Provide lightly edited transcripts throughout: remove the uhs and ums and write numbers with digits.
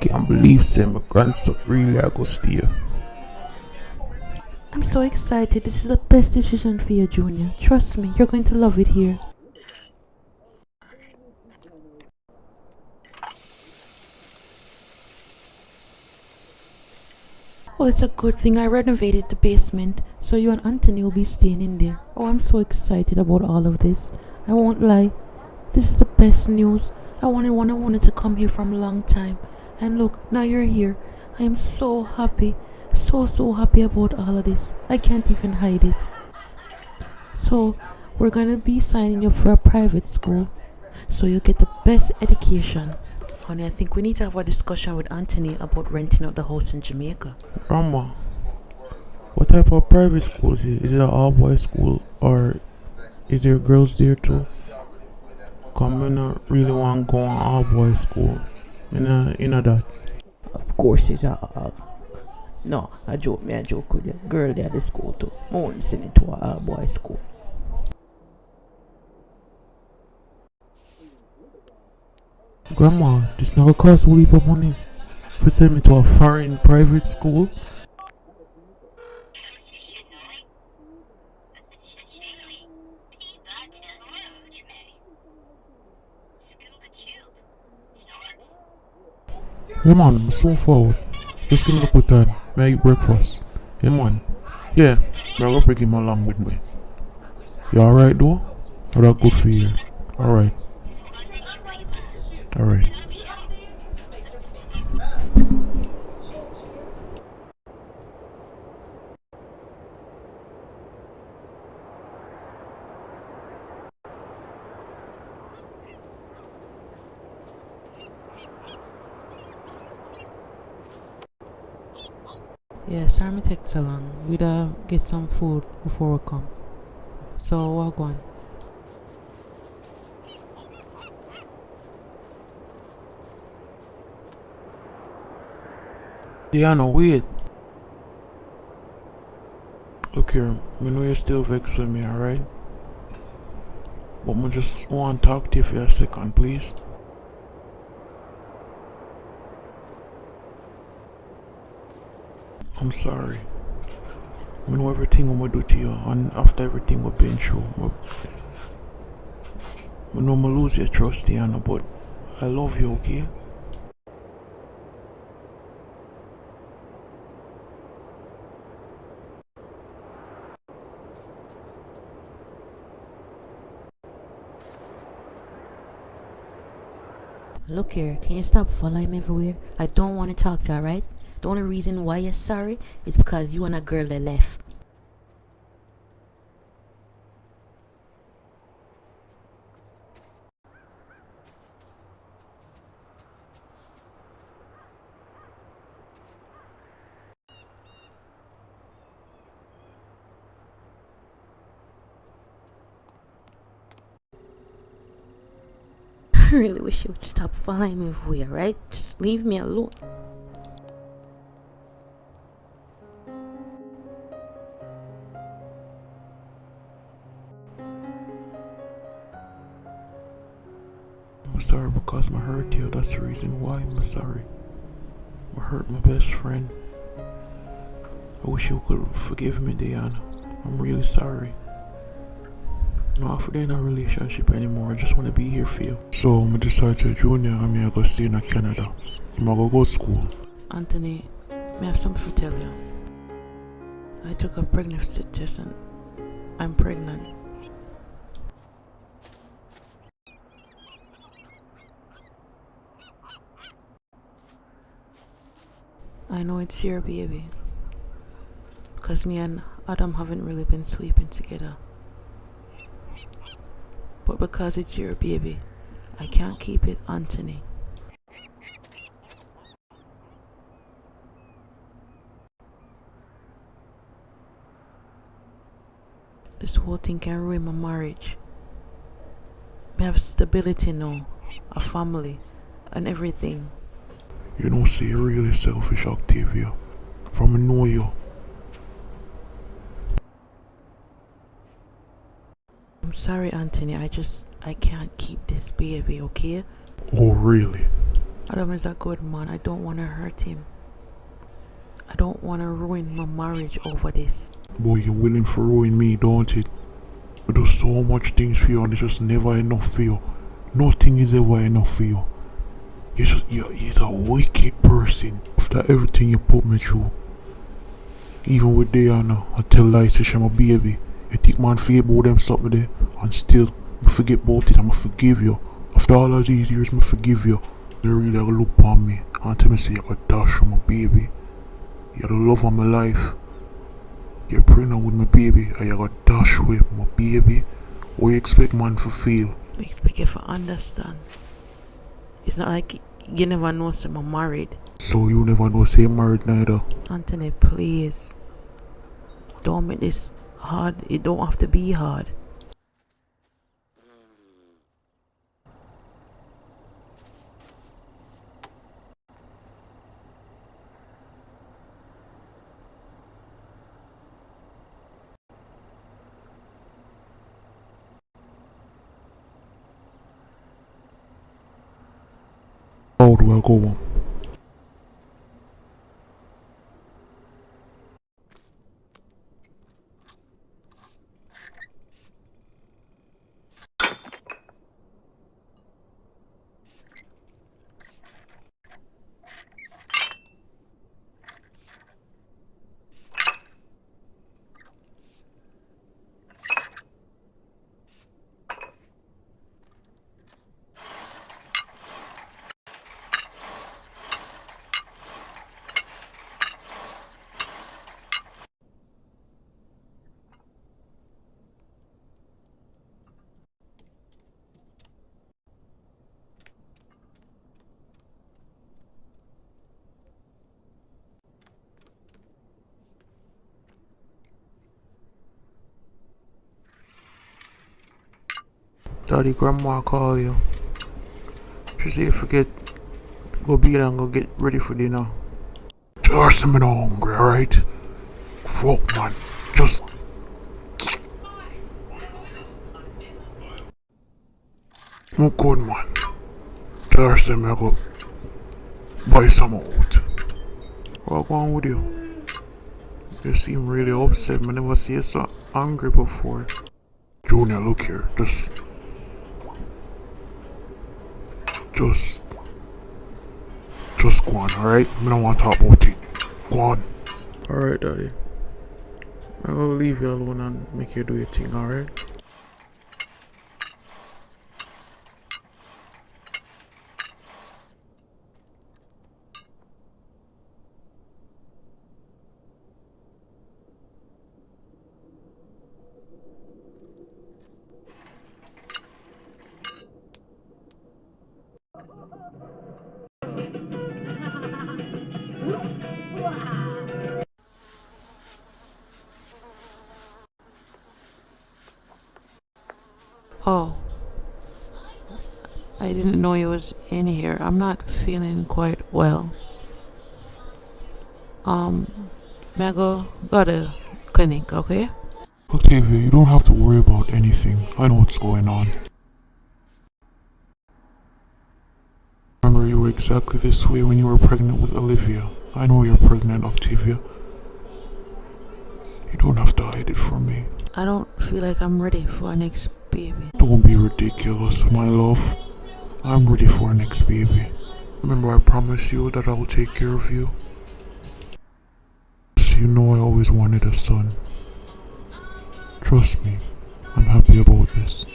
Can't believe my grandson really I go stay. I'm so excited. This is the best decision for you, Junior. Trust me, you're going to love it here. Well, it's a good thing I renovated the basement, so you and Anthony will be staying in there. Oh, I'm so excited about all of this. I won't lie. This is the best news. I wanted to come here from a long time. And look, now you're here. I am so happy. So happy about all of this. I can't even hide it. So, we're gonna be signing you up for a private school, so you get the best education. Honey, I think we need to have a discussion with Anthony about renting out the house in Jamaica. Grandma, what type of private school is it? Is it an all boys school or is there girls there too? Come, I not really want to go on all boys school. You know that. Of course it's a no, I joke with the girl there at the school too. I won't send it to a all boys school. Grandma, this not gonna cost a heap of money for send me to a foreign private school. Yeah man, I'm so forward. Just give me the good time. May I eat breakfast? Yeah man. Yeah, I'm gonna bring him along with me. You alright though? Or that good for you? Alright. Alright. Yeah, sorry me take so long. We'd get some food before we come. So, what go on? Diana, wait. Look here, I know you're still vexed with me, alright? But I just want to talk to you for a second, please. I'm sorry. I know everything I'm gonna do to you, and after everything we've been through, I know I'm gonna lose your trust, Diana, but I love you, okay? Look here, can you stop following me everywhere? I don't want to talk to you, alright? The only reason why you're sorry is because you and a girl that left. I really wish you would stop following me everywhere, right? Just leave me alone. I'm sorry because I hurt you, that's the reason why I'm sorry. I hurt my best friend. I wish you could forgive me, Diana. I'm really sorry. No, if we're in a relationship anymore, I just want to be here for you. So, I decided to Junior and me I go stay in Canada. I'm gonna go to school. Anthony, may I have something to tell you? I took a pregnancy test and I'm pregnant. I know it's your baby, because me and Adam haven't really been sleeping together. But because it's your baby, I can't keep it, Anthony. This whole thing can ruin my marriage. We have stability now, a family, and everything. You know, say you're really selfish, Octavia. From I know you. I'm sorry, Anthony. I can't keep this baby, okay? Oh, really? Adam is a good man. I don't want to hurt him. I don't want to ruin my marriage over this. Boy, you're willing to ruin me, don't it? I do so much things for you and it's just never enough for you. Nothing is ever enough for you. He's a wicked person. After everything you put me through, even with Diana, I tell lies to she's my baby. You think man forget about them something there, and still, I forget about it, I'ma forgive you. After all of these years, I forgive you. You really gotta look upon me and tell me say you got dash from my baby. You're the love of my life. You're pregnant with my baby and you got dash with my baby. What you expect man to feel? I expect you to understand. It's not like you never know say I'm married. So you never know say you're married neither. Anthony, please. Don't make this hard. It don't have to be hard. How do I go on? Daddy, grandma call you. She say you forget, go be there and go get ready for dinner. Just me not hungry, alright? Fuck man, just... No good man. Just me go buy some out. What's wrong with you? You seem really upset, I never see you so angry before. Junior, look here, just go on, alright? I don't want to talk about it. Go on. Alright, Daddy. I'm gonna leave you alone and make you do your thing, alright? Oh, I didn't know he was in here. I'm not feeling quite well. May I go to clinic, okay? Octavia, you don't have to worry about anything. I know what's going on. Remember, you were exactly this way when you were pregnant with Olivia. I know you're pregnant, Octavia. You don't have to hide it from me. I don't feel like I'm ready for our next baby. Don't be ridiculous, my love. I'm ready for our next baby. Remember, I promised you that I'll take care of you. So you know I always wanted a son. Trust me, I'm happy about this.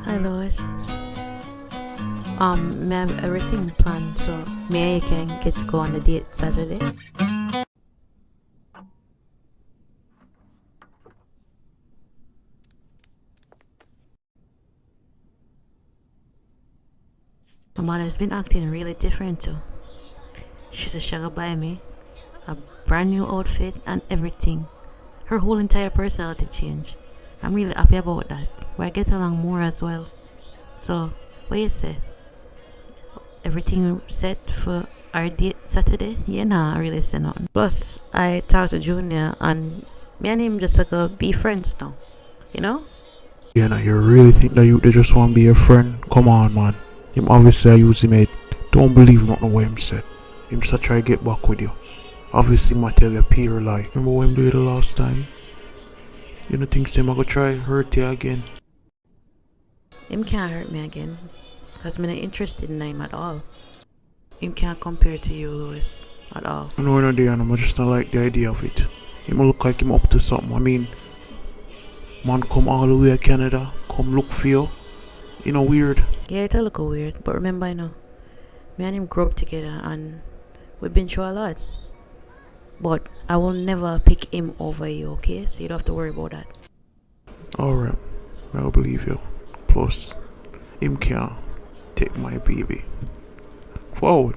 Hi, Lois. May I have everything planned, so may I can get to go on the date Saturday? My mother's been acting really different too. She said she'll buy me a brand new outfit and everything. Her whole entire personality changed. I'm really happy about that. We get along more as well. So, what you say? Everything set for our date Saturday? Yeah, nah, I really say nothing. Plus, I talked to Junior and me and him just like be friends now. You know? Yeah, now you really think that you they just want to be a friend? Come on, man. Him obviously I use him mate. Don't believe nothing what him said. Him just try to get back with you. Obviously, my tell you pure lie. Remember when him do it the last time? You know think him I go try hurt you again? Him can't hurt me again. Because I'm not interested in him at all. Him can't compare to you, Louis. At all. I know no day and I just don't like the idea of it. Him look like him up to something. I mean, man come all the way to Canada, come look for you. You know, weird. Yeah, it'll look weird. But remember, you know, me and him grew up together and we've been through a lot. But I will never pick him over you, okay? So you don't have to worry about that. Alright, I'll believe you. Plus, him can't take my baby. Forward.